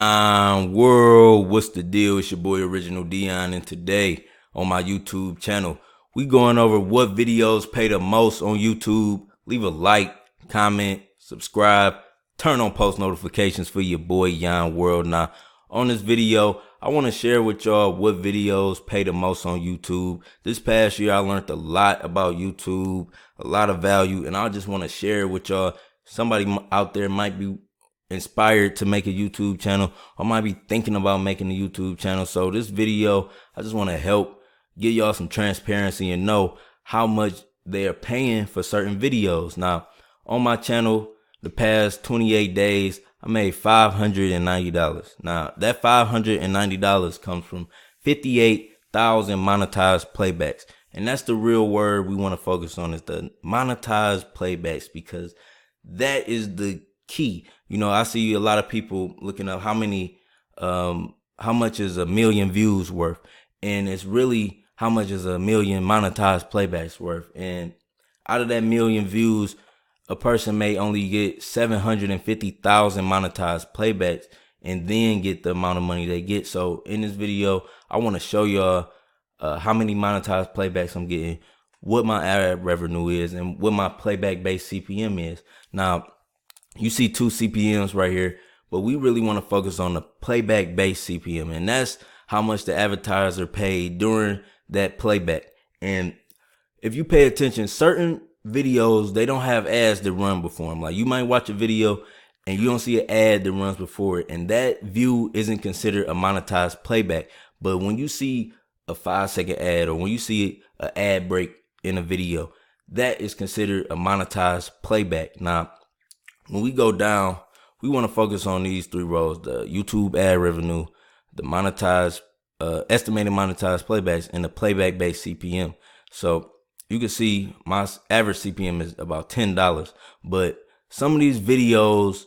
World, what's the deal? It's your boy Original Dion, and today on my YouTube channel, we going over what videos pay the most on YouTube. Leave a like, comment, subscribe, turn on post notifications for your boy Yon World. Now, on this video, I want to share with y'all what videos pay the most on YouTube. This past year, I learned a lot about YouTube, a lot of value, and I just want to share it with y'all. Somebody out there might be inspired to make a YouTube channel, or might be thinking about making a YouTube channel. So this video, I just want to help give y'all some transparency and know how much they are paying for certain videos. Now, on my channel, the past 28 days, I made $590. Now, that $590 comes from 58,000 monetized playbacks. And that's the real word we want to focus on, is the monetized playbacks, because that is the key. You know, I see a lot of people looking up how much is a million views worth, and it's really how much is a million monetized playbacks worth. And out of that million views, a person may only get 750,000 monetized playbacks and then get the amount of money they get. So in this video, I want to show y'all how many monetized playbacks I'm getting, what my ad revenue is, and what my playback based CPM is. Now, you see two CPMs right here, but we really want to focus on the playback based CPM, and that's how much the advertiser paid during that playback. And if you pay attention, certain videos, they don't have ads that run before them. Like, you might watch a video and you don't see an ad that runs before it, and that view isn't considered a monetized playback. But when you see a 5-second ad, or when you see an ad break in a video, that is considered a monetized playback. Now, when we go down, we want to focus on these three rows: the YouTube ad revenue, the monetized, estimated monetized playbacks, and the playback based CPM. So you can see my average CPM is about $10, but some of these videos,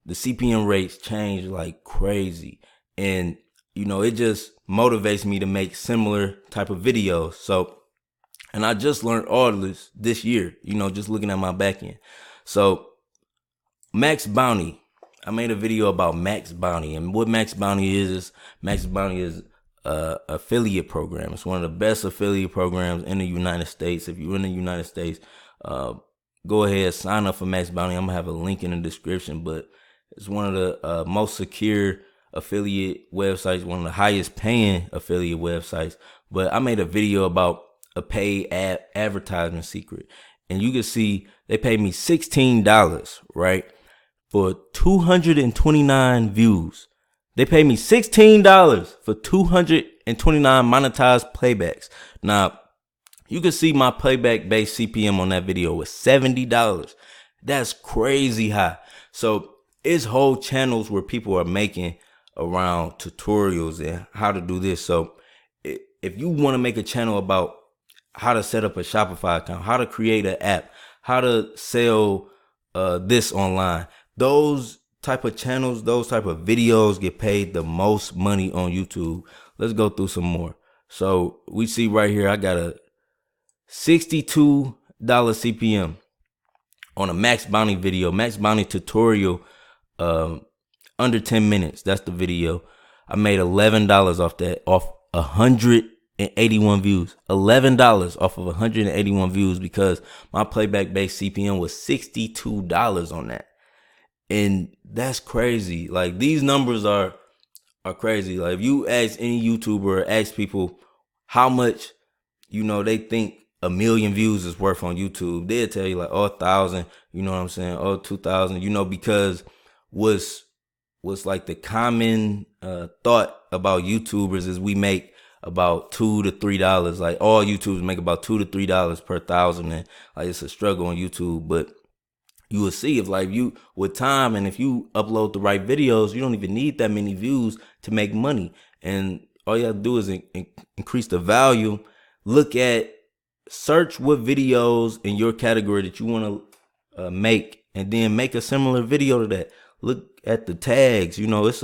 the CPM rates change like crazy. And, you know, it just motivates me to make similar type of videos. So, and I just learned all this year, you know, just looking at my back end. So, Max Bounty. I made a video about Max Bounty, and what Max Bounty is Max Bounty is affiliate program. It's one of the best affiliate programs in the United States. If you're in the United States, go ahead, sign up for Max Bounty. I'm gonna have a link in the description, but it's one of the most secure affiliate websites, one of the highest paying affiliate websites. But I made a video about a paid advertisement secret, and you can see they paid me $16, right? For 229 views. They paid me $16 for 229 monetized playbacks. Now, you can see my playback based CPM on that video was $70. That's crazy high. So it's whole channels where people are making around tutorials and how to do this. So if you want to make a channel about how to set up a Shopify account, how to create an app, how to sell this online, those type of channels, those type of videos get paid the most money on YouTube. Let's go through some more. So we see right here, I got a $62 CPM on a Max Bounty video, Max Bounty tutorial, under 10 minutes. That's the video. I made $11 off that, off 181 views. $11 off of 181 views, because my playback based CPM was $62 on that. And that's crazy. Like, these numbers are crazy. Like, if you ask any YouTuber, ask people how much, you know, they think a million views is worth on YouTube, they'll tell you like, oh, 1,000, you know what I'm saying? Oh, 2,000, you know, because what's like the common thought about YouTubers is we make about $2 to $3. Like, all YouTubers make about $2 to $3 per thousand, and like, it's a struggle on YouTube. But you will see, if like you, with time, and if you upload the right videos, you don't even need that many views to make money. And all you have to do is increase the value. Look at, search what videos in your category that you want to make, and then make a similar video to that. Look at the tags. You know, it's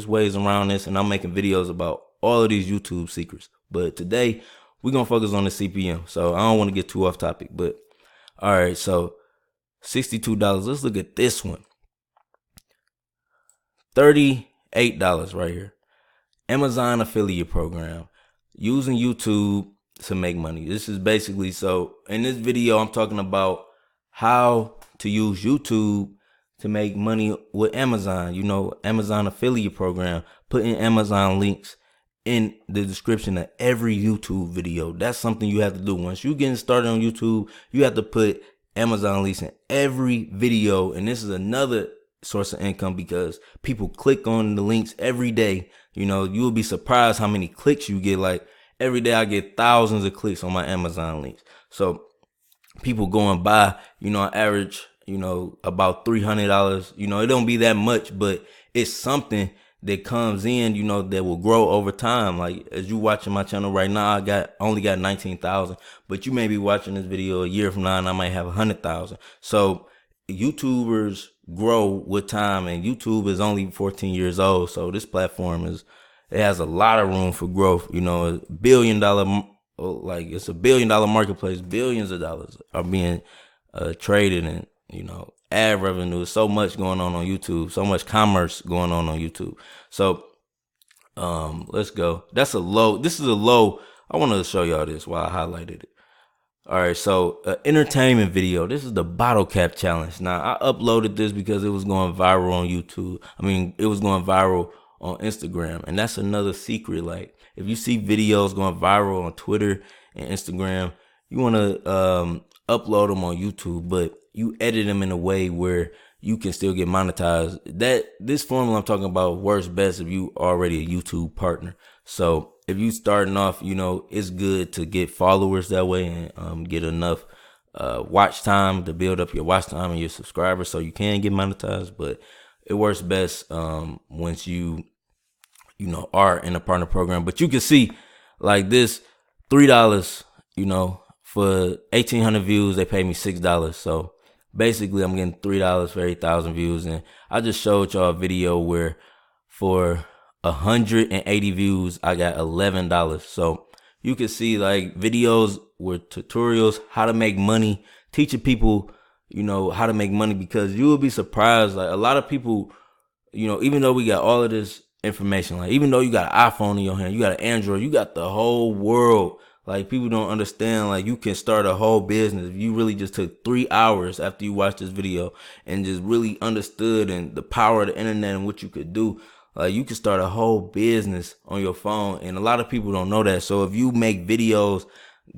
ways around this, and I'm making videos about all of these YouTube secrets. But today we're gonna focus on the CPM. So I don't want to get too off topic, but all right, so $62. Let's look at this one. 30 $8 right here. Amazon affiliate program. Using YouTube to make money. This is basically, so in this video, I'm talking about how to use YouTube to make money with Amazon. You know, Amazon affiliate program, putting Amazon links in the description of every YouTube video. That's something you have to do. Once you getting started on YouTube, you have to put Amazon links in every video. And this is another source of income because people click on the links every day. You know, you'll be surprised how many clicks you get. Like every day I get thousands of clicks on my Amazon links. So people going by, you know, on average, you know, about $300. You know, it don't be that much, but it's something that comes in, you know, that will grow over time. Like as you watching my channel right now, I only got 19,000, but you may be watching this video a year from now and I might have 100,000. So YouTubers grow with time, and YouTube is only 14 years old. So this platform it has a lot of room for growth. You know, it's a $1 billion marketplace. Billions of dollars are being traded, and you know, ad revenue. So much going on YouTube, so much commerce going on YouTube. So let's go. That's a low. This is a low. I wanted to show y'all this while I highlighted it. All right, so entertainment video. This is the bottle cap challenge. Now I uploaded this because it was going viral on YouTube. I mean, it was going viral on Instagram, and that's another secret. Like if you see videos going viral on Twitter and Instagram, you want to upload them on YouTube, but you edit them in a way where you can still get monetized. This formula I'm talking about works best if you already a YouTube partner. So if you starting off, you know, it's good to get followers that way and get enough watch time to build up your watch time and your subscribers so you can get monetized. But it works best once you know, are in a partner program. But you can see like this, $3, you know, for 1,800 views, they pay me $6. So basically I'm getting $3 for 8,000 views. And I just showed y'all a video where for 180 views, I got $11. So you can see like videos with tutorials, how to make money, teaching people, you know, how to make money, because you will be surprised. Like a lot of people, you know, even though we got all of this information, like even though you got an iPhone in your hand, you got an Android, you got the whole world. Like people don't understand, like you can start a whole business if you really just took 3 hours after you watched this video and just really understood and the power of the internet and what you could do. Like you can start a whole business on your phone, and a lot of people don't know that. So if you make videos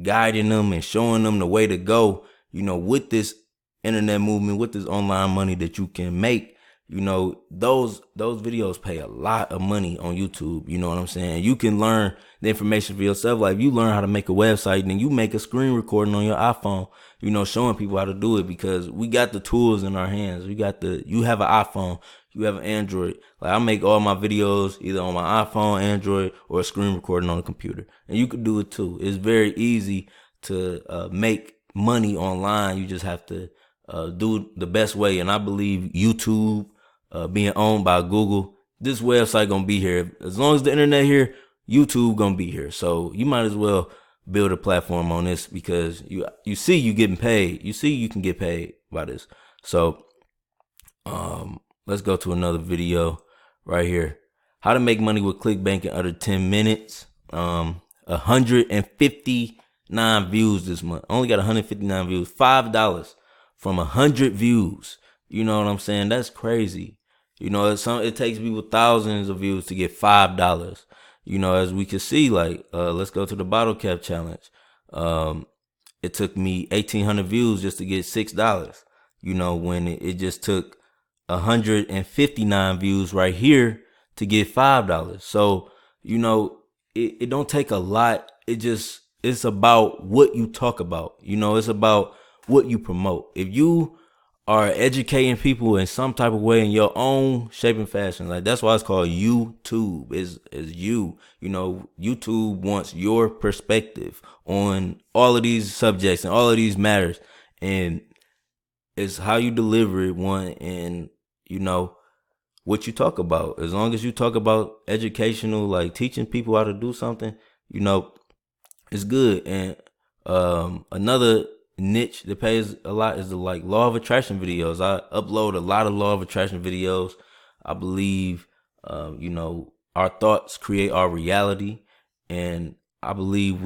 guiding them and showing them the way to go, you know, with this internet movement, with this online money that you can make, you know, those videos pay a lot of money on YouTube. You know what I'm saying? You can learn the information for yourself. Like if you learn how to make a website, then you make a screen recording on your iPhone, you know, showing people how to do it, because we got the tools in our hands. You have an iPhone, you have an Android. Like I make all my videos either on my iPhone, Android, or a screen recording on a computer. And you can do it too. It's very easy to make money online. You just have to do the best way. And I believe YouTube, being owned by Google, this website gonna be here. As long as the internet here, YouTube gonna be here. So you might as well build a platform on this, because you see you getting paid. You see you can get paid by this. So let's go to another video right here. How to make money with ClickBank in under 10 minutes. 159 views this month. Only got 159 views. $5 from 100 views. You know what I'm saying? That's crazy. You know, it takes people thousands of views to get $5. You know, as we can see, like, let's go to the bottle cap challenge. It took me 1,800 views just to get $6. You know, when it just took 159 views right here to get $5. So, you know, it don't take a lot. It's about what you talk about. You know, it's about what you promote. If you are educating people in some type of way in your own shape and fashion, like that's why it's called YouTube. Is you know, YouTube wants your perspective on all of these subjects and all of these matters, and it's how you deliver it, one, and you know what you talk about. As long as you talk about educational, like teaching people how to do something, you know, it's good. And another niche that pays a lot is the like law of attraction videos. I upload a lot of law of attraction videos. I believe You know, our thoughts create our reality, and I believe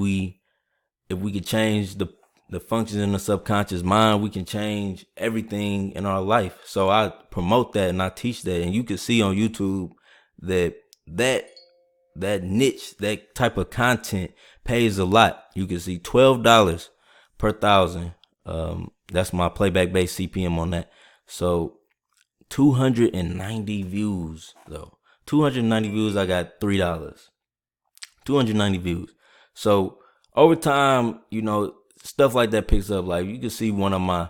if we could change the functions in the subconscious mind, we can change everything in our life. So I promote that and I teach that, and you can see on YouTube that that niche, that type of content pays a lot. You can see $12 per thousand. That's my playback based CPM on that. So 290 views though. 290 views, I got $3. 290 views. So over time, you know, stuff like that picks up. Like you can see one of my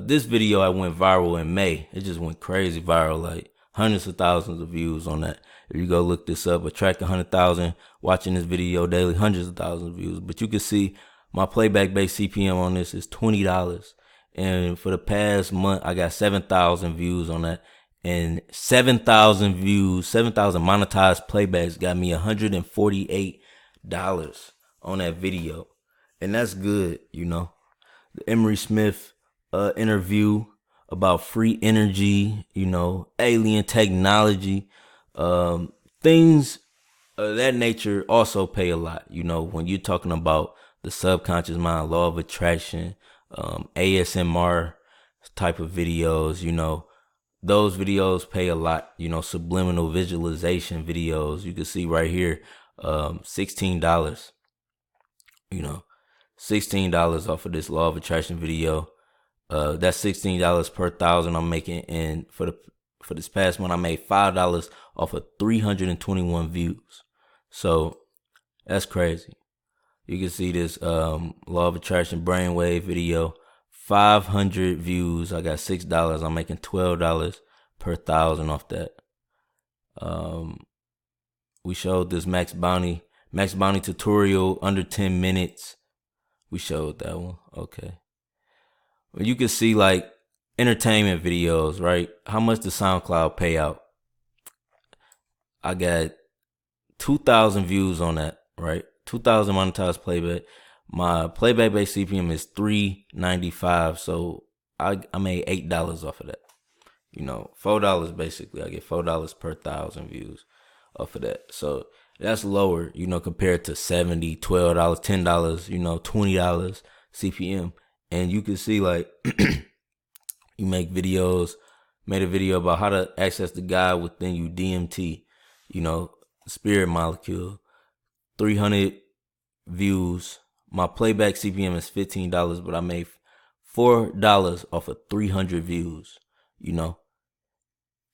this video I went viral in May. It just went crazy viral, like hundreds of thousands of views on that. If you go look this up, attract 100,000 watching this video daily, hundreds of thousands of views. But you can see my playback based CPM on this is $20. And for the past month, I got 7,000 views on that. And 7,000 views, 7,000 monetized playbacks got me $148 on that video. And that's good, you know. The Emery Smith interview about free energy, you know, alien technology, things of that nature also pay a lot. You know, when you're talking about the subconscious mind, law of attraction, ASMR type of videos, you know, those videos pay a lot. You know, subliminal visualization videos, you can see right here, $16, you know, $16 off of this law of attraction video. That's $16 per thousand I'm making, and for this past month I made $5 off of 321 views. So that's crazy. You can see this law of attraction brainwave video, 500 views. I got $6. I'm making $12 per thousand off that. We showed this Max Bounty tutorial under 10 minutes. We showed that one. Okay. Well, you can see like entertainment videos, right? How much does SoundCloud pay out? I got 2,000 views on that, right? 2,000 monetized playback. My playback based CPM is $3.95, so I made $8 off of that. You know, $4 basically. I get $4 per thousand views off of that. So that's lower, you know, compared to $70, $12, $10, you know, $20 CPM. And you can see like you make videos, made a video about how to access the God within you, DMT, you know, spirit molecule, 300 views. My playback CPM is $15, but I made $4 off of 300 views, you know.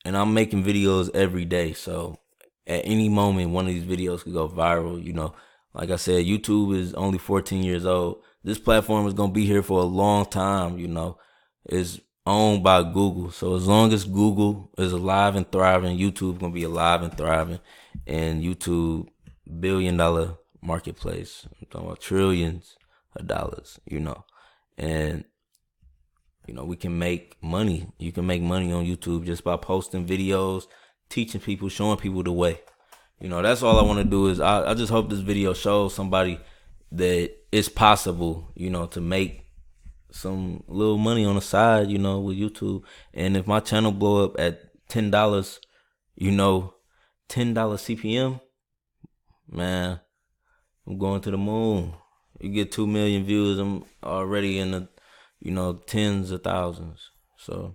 And I'm making videos every day, so at any moment, one of these videos could go viral, you know. Like I said, YouTube is only 14 years old. This platform is going to be here for a long time, you know. It's owned by Google. So as long as Google is alive and thriving, YouTube going to be alive and thriving. And YouTube, $1 billion marketplace. I'm talking about trillions of dollars, you know. And, you know, we can make money. You can make money on YouTube just by posting videos, teaching people, showing people the way. You know, that's all I want to do is I just hope this video shows somebody that it's possible, you know, to make some little money on the side, you know, with YouTube. And if my channel blow up at $10, you know, $10 CPM, man, I'm going to the moon. You get 2 million views, I'm already in the, you know, tens of thousands. So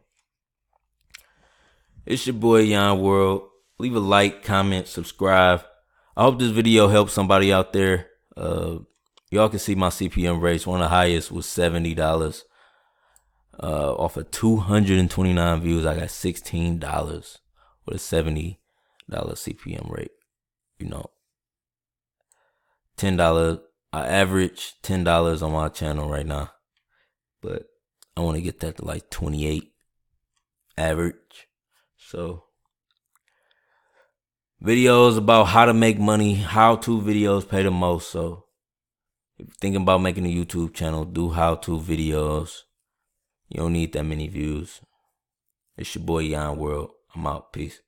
it's your boy Yon World. Leave a like, comment, subscribe. I hope this video helps somebody out there. Y'all can see my CPM rates. One of the highest was $70. Off of 229 views, I got $16 with a $70 CPM rate. You know, $10. I average $10 on my channel right now, but I want to get that to like 28 average. So videos about how to make money, how-to videos pay the most. So if you're thinking about making a YouTube channel, do how-to videos. You don't need that many views. It's your boy Yon World. I'm out. Peace.